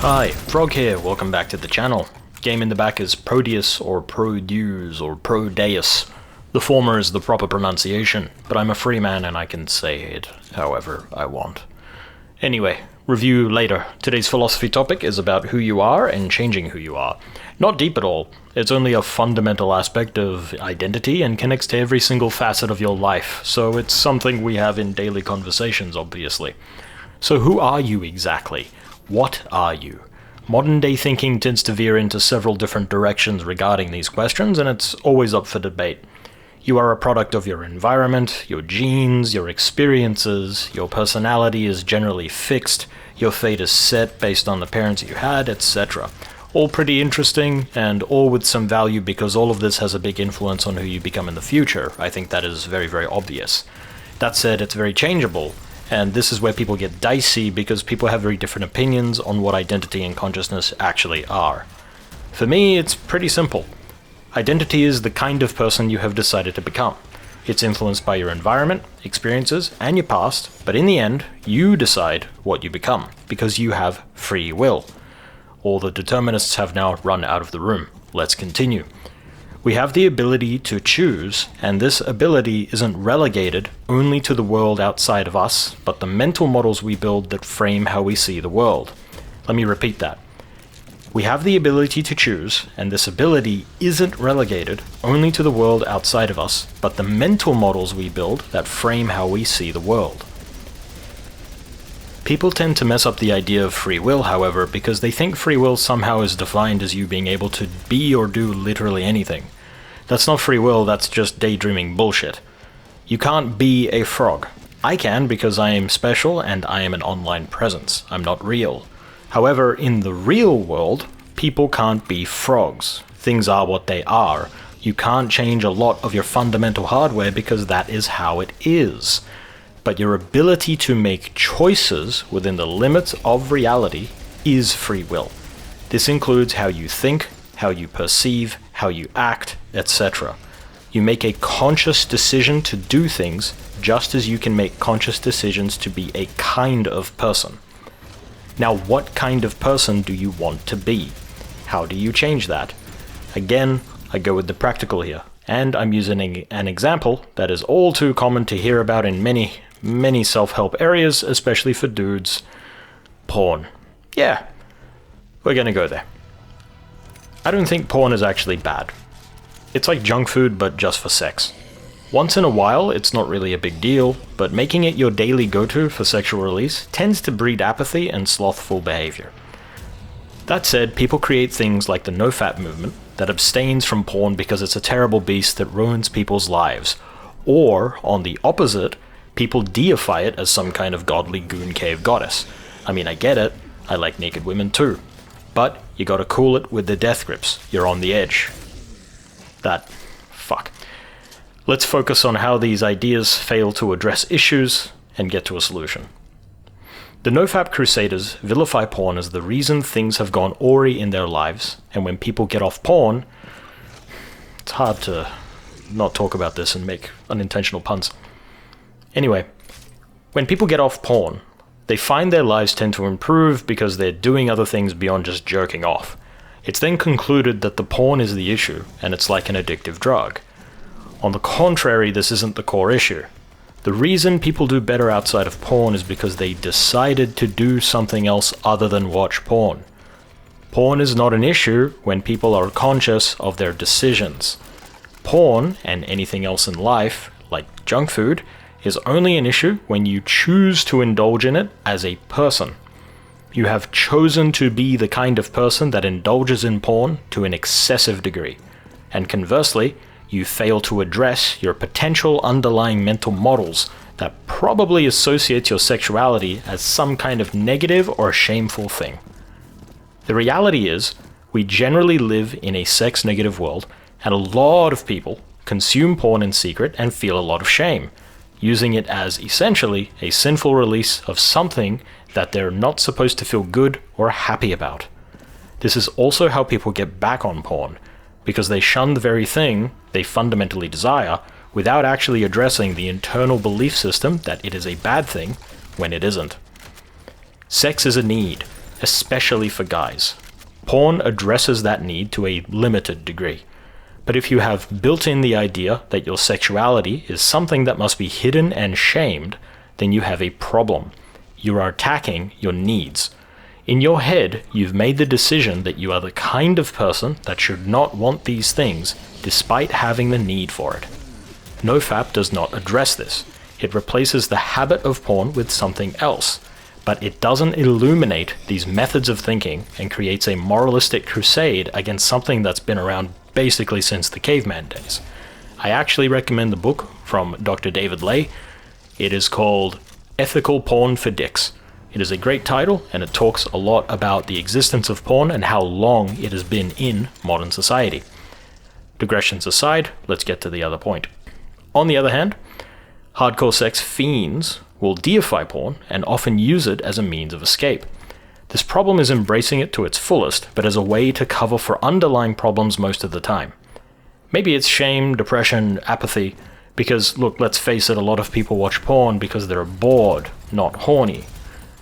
Hi, Frog here, welcome back to the channel. Game in the back is Prodeus or Prodeus or Prodeus. The former is the proper pronunciation, but I'm a free man and I can say it however I want. Anyway, review later. Today's philosophy topic is about who you are and changing who you are. Not deep at all, it's only a fundamental aspect of identity and connects to every single facet of your life, so it's something we have in daily conversations, obviously. So who are you exactly? What are you? Modern day thinking tends to veer into several different directions regarding these questions, and it's always up for debate. You are a product of your environment, your genes, your experiences, your personality is generally fixed, your fate is set based on the parents you had, etc. All pretty interesting, and all with some value because all of this has a big influence on who you become in the future. I think that is very, very obvious. That said, it's very changeable. And this is where people get dicey because people have very different opinions on what identity and consciousness actually are. For me, it's pretty simple. Identity is the kind of person you have decided to become. It's influenced by your environment, experiences, and your past, but in the end, you decide what you become, because you have free will. All the determinists have now run out of the room. Let's continue. We have the ability to choose, and this ability isn't relegated only to the world outside of us, but the mental models we build that frame how we see the world. Let me repeat that. We have the ability to choose, and this ability isn't relegated only to the world outside of us, but the mental models we build that frame how we see the world. People tend to mess up the idea of free will, however, because they think free will somehow is defined as you being able to be or do literally anything. That's not free will, that's just daydreaming bullshit. You can't be a frog. I can because I am special and I am an online presence. I'm not real. However, in the real world, people can't be frogs. Things are what they are. You can't change a lot of your fundamental hardware because that is how it is. But your ability to make choices within the limits of reality is free will. This includes how you think, how you perceive, how you act, etc. You make a conscious decision to do things just as you can make conscious decisions to be a kind of person. Now, what kind of person do you want to be? How do you change that? Again, I go with the practical here, and I'm using an example that is all too common to hear about in many self-help areas, especially for dudes. Porn. Yeah, we're gonna go there. I don't think porn is actually bad. It's like junk food, but just for sex. Once in a while, it's not really a big deal, but making it your daily go-to for sexual release tends to breed apathy and slothful behavior. That said, people create things like the no-fap movement that abstains from porn because it's a terrible beast that ruins people's lives. Or, on the opposite, people deify it as some kind of godly goon cave goddess. I mean, I get it, I like naked women too. But you gotta cool it with the death grips, you're on the edge. Fuck. Let's focus on how these ideas fail to address issues and get to a solution. The nofap crusaders vilify porn as the reason things have gone awry in their lives, and when people get off porn, it's hard to not talk about this and make unintentional puns. Anyway, when people get off porn, they find their lives tend to improve because they're doing other things beyond just jerking off. It's then concluded that the porn is the issue, and it's like an addictive drug. On the contrary, this isn't the core issue. The reason people do better outside of porn is because they decided to do something else other than watch porn. Porn is not an issue when people are conscious of their decisions. Porn, and anything else in life, like junk food, is only an issue when you choose to indulge in it as a person. You have chosen to be the kind of person that indulges in porn to an excessive degree. And conversely, you fail to address your potential underlying mental models that probably associate your sexuality as some kind of negative or shameful thing. The reality is, we generally live in a sex-negative world, and a lot of people consume porn in secret and feel a lot of shame, using it as essentially a sinful release of something that they're not supposed to feel good or happy about. This is also how people get back on porn, because they shun the very thing they fundamentally desire without actually addressing the internal belief system that it is a bad thing when it isn't. Sex is a need, especially for guys. Porn addresses that need to a limited degree. But if you have built in the idea that your sexuality is something that must be hidden and shamed, then you have a problem. You are attacking your needs. In your head, you've made the decision that you are the kind of person that should not want these things, despite having the need for it. NoFap does not address this. It replaces the habit of porn with something else, but it doesn't illuminate these methods of thinking and creates a moralistic crusade against something that's been around basically since the caveman days. I actually recommend the book from Dr. David Ley. It is called Ethical Porn for Dicks. It is a great title, and it talks a lot about the existence of porn and how long it has been in modern society. Digressions aside, let's get to the other point. On the other hand, hardcore sex fiends will deify porn and often use it as a means of escape. This problem is embracing it to its fullest, but as a way to cover for underlying problems most of the time. Maybe it's shame, depression, apathy, because look, let's face it, a lot of people watch porn because they're bored, not horny.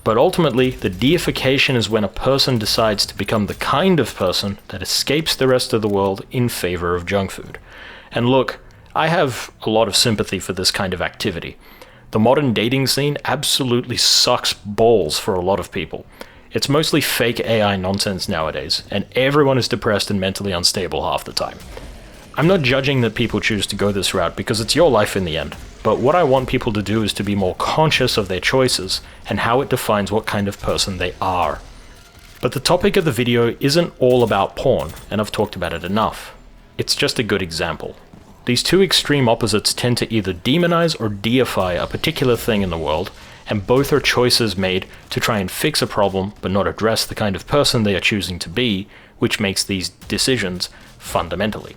But ultimately, the deification is when a person decides to become the kind of person that escapes the rest of the world in favor of junk food. And look, I have a lot of sympathy for this kind of activity. The modern dating scene absolutely sucks balls for a lot of people. It's mostly fake AI nonsense nowadays, and everyone is depressed and mentally unstable half the time. I'm not judging that people choose to go this route because it's your life in the end, but what I want people to do is to be more conscious of their choices and how it defines what kind of person they are. But the topic of the video isn't all about porn, and I've talked about it enough. It's just a good example. These two extreme opposites tend to either demonize or deify a particular thing in the world, and both are choices made to try and fix a problem but not address the kind of person they are choosing to be, which makes these decisions fundamentally.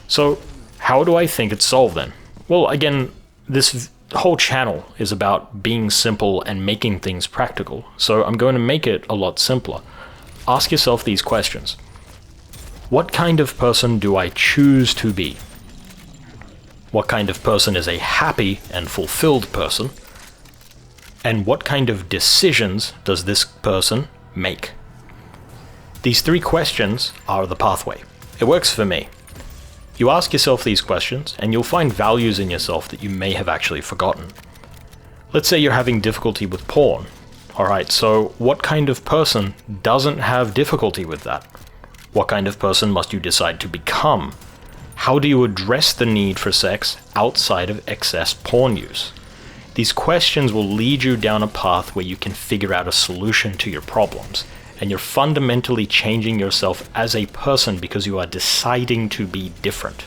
So, how do I think it's solved then? Well, again, this whole channel is about being simple and making things practical, so I'm going to make it a lot simpler. Ask yourself these questions. What kind of person do I choose to be? What kind of person is a happy and fulfilled person? And what kind of decisions does this person make? These three questions are the pathway. It works for me. You ask yourself these questions, and you'll find values in yourself that you may have actually forgotten. Let's say you're having difficulty with porn. Alright, so what kind of person doesn't have difficulty with that? What kind of person must you decide to become? How do you address the need for sex outside of excess porn use? These questions will lead you down a path where you can figure out a solution to your problems, and you're fundamentally changing yourself as a person because you are deciding to be different.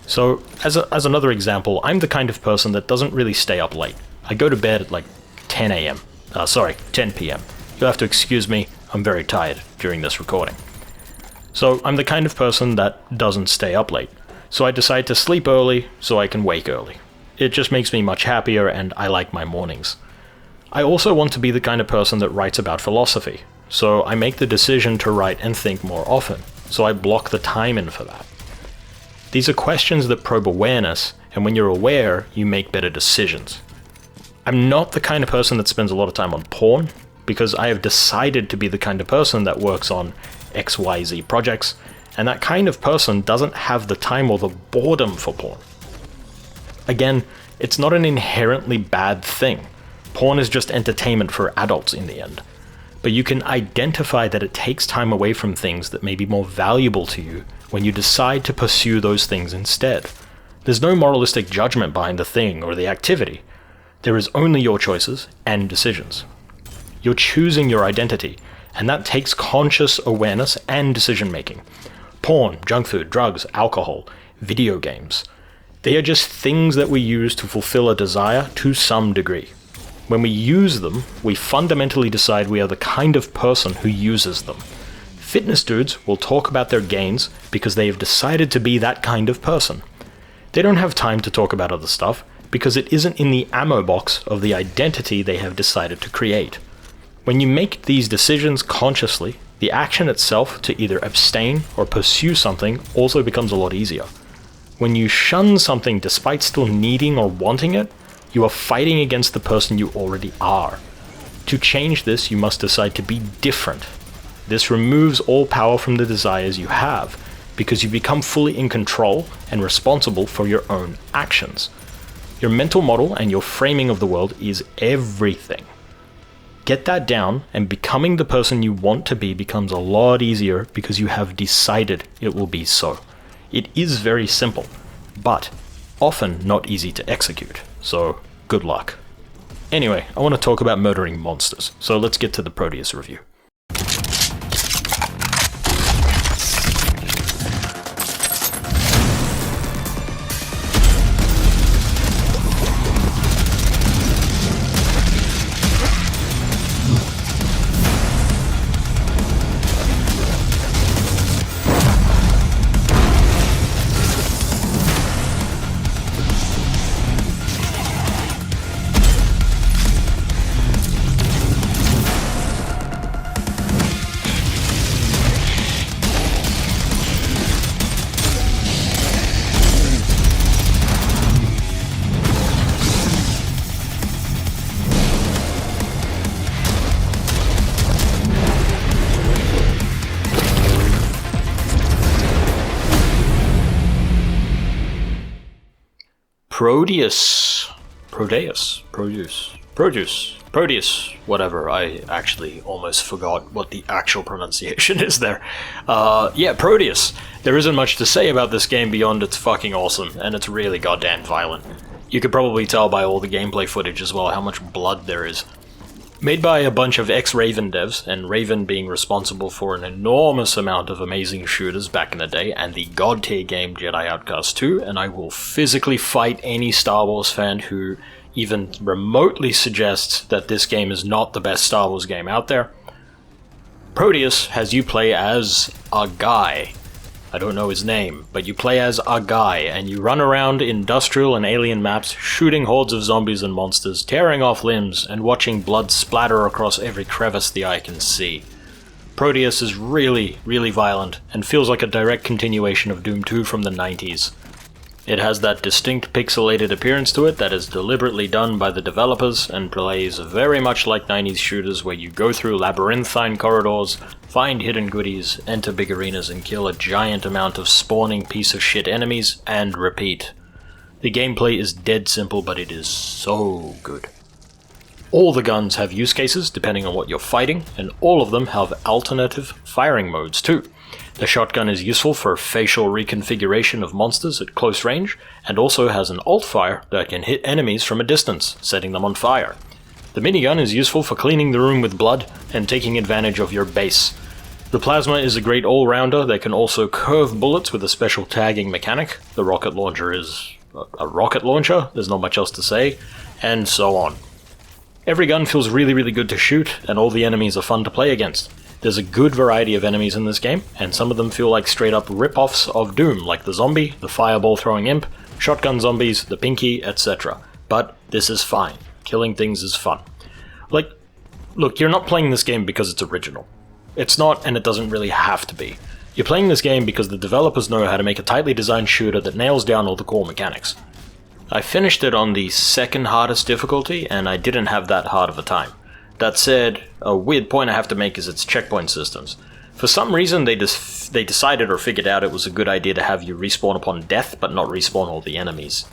So, as another example, I'm the kind of person that doesn't really stay up late. I go to bed at like 10 p.m. You'll have to excuse me, I'm very tired during this recording. So, I'm the kind of person that doesn't stay up late. So I decide to sleep early so I can wake early. It just makes me much happier, and I like my mornings. I also want to be the kind of person that writes about philosophy, so I make the decision to write and think more often, so I block the time in for that. These are questions that probe awareness, and when you're aware, you make better decisions. I'm not the kind of person that spends a lot of time on porn, because I have decided to be the kind of person that works on XYZ projects, and that kind of person doesn't have the time or the boredom for porn. Again, it's not an inherently bad thing. Porn is just entertainment for adults in the end. But you can identify that it takes time away from things that may be more valuable to you when you decide to pursue those things instead. There's no moralistic judgment behind the thing or the activity. There is only your choices and decisions. You're choosing your identity, and that takes conscious awareness and decision making. Porn, junk food, drugs, alcohol, video games. They are just things that we use to fulfill a desire to some degree. When we use them, we fundamentally decide we are the kind of person who uses them. Fitness dudes will talk about their gains because they have decided to be that kind of person. They don't have time to talk about other stuff because it isn't in the ammo box of the identity they have decided to create. When you make these decisions consciously, the action itself to either abstain or pursue something also becomes a lot easier. When you shun something despite still needing or wanting it, you are fighting against the person you already are. To change this, you must decide to be different. This removes all power from the desires you have, because you become fully in control and responsible for your own actions. Your mental model and your framing of the world is everything. Get that down, and becoming the person you want to be becomes a lot easier because you have decided it will be so. It is very simple, but often not easy to execute, so good luck. Anyway, I want to talk about murdering monsters, so let's get to the Prodeus review. Prodeus, whatever. I actually almost forgot what the actual pronunciation is there. Yeah, Prodeus. There isn't much to say about this game beyond it's fucking awesome, and it's really goddamn violent. You could probably tell by all the gameplay footage as well how much blood there is. Made by a bunch of ex-Raven devs, and Raven being responsible for an enormous amount of amazing shooters back in the day, and the god-tier game Jedi Outcast 2, and I will physically fight any Star Wars fan who even remotely suggests that this game is not the best Star Wars game out there. Prodeus has you play as a guy. I don't know his name, but you play as a guy, and you run around industrial and alien maps, shooting hordes of zombies and monsters, tearing off limbs, and watching blood splatter across every crevice the eye can see. Prodeus is really, really violent, and feels like a direct continuation of Doom 2 from the 90s. It has that distinct pixelated appearance to it that is deliberately done by the developers, and plays very much like 90s shooters where you go through labyrinthine corridors, find hidden goodies, enter big arenas, and kill a giant amount of spawning piece of shit enemies, and repeat. The gameplay is dead simple, but it is so good. All the guns have use cases depending on what you're fighting, and all of them have alternative firing modes too. The shotgun is useful for facial reconfiguration of monsters at close range, and also has an alt fire that can hit enemies from a distance, setting them on fire. The minigun is useful for cleaning the room with blood and taking advantage of your base. The plasma is a great all-rounder that can also curve bullets with a special tagging mechanic. The rocket launcher is a rocket launcher, there's not much else to say, and so on. Every gun feels really, really good to shoot, and all the enemies are fun to play against. There's a good variety of enemies in this game, and some of them feel like straight-up rip-offs of Doom, like the zombie, the fireball-throwing imp, shotgun zombies, the pinky, etc. But this is fine. Killing things is fun. Look, you're not playing this game because it's original. It's not, and it doesn't really have to be. You're playing this game because the developers know how to make a tightly designed shooter that nails down all the core mechanics. I finished it on the second hardest difficulty, and I didn't have that hard of a time. That said, a weird point I have to make is its checkpoint systems. For some reason they decided or figured out it was a good idea to have you respawn upon death, but not respawn all the enemies.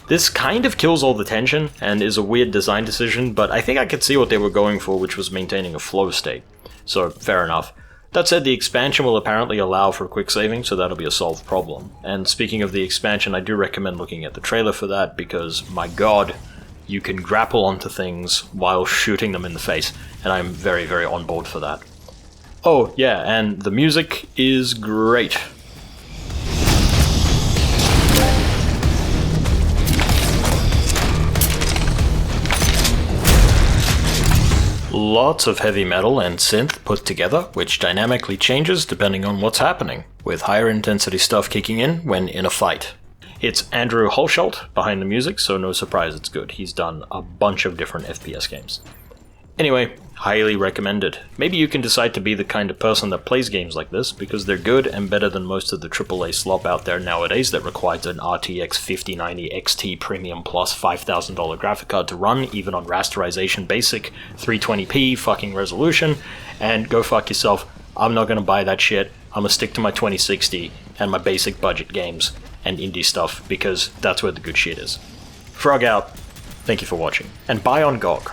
This kind of kills all the tension, and is a weird design decision, but I think I could see what they were going for, which was maintaining a flow state. So, fair enough. That said, the expansion will apparently allow for quick saving, so that'll be a solved problem. And speaking of the expansion, I do recommend looking at the trailer for that, because, my god, you can grapple onto things while shooting them in the face, and I'm very, very on board for that. Oh, yeah, and the music is great. Lots of heavy metal and synth put together, which dynamically changes depending on what's happening, with higher intensity stuff kicking in when in a fight. It's Andrew Hulshult behind the music, so no surprise it's good. He's done a bunch of different FPS games. Anyway, highly recommended. Maybe you can decide to be the kind of person that plays games like this, because they're good and better than most of the AAA slop out there nowadays that requires an RTX 5090 XT Premium Plus $5,000 graphic card to run, even on rasterization basic, 320p fucking resolution, and go fuck yourself. I'm not gonna buy that shit. I'm gonna stick to my 2060 and my basic budget games and indie stuff, because that's where the good shit is. Frog out. Thank you for watching. And buy on GOG.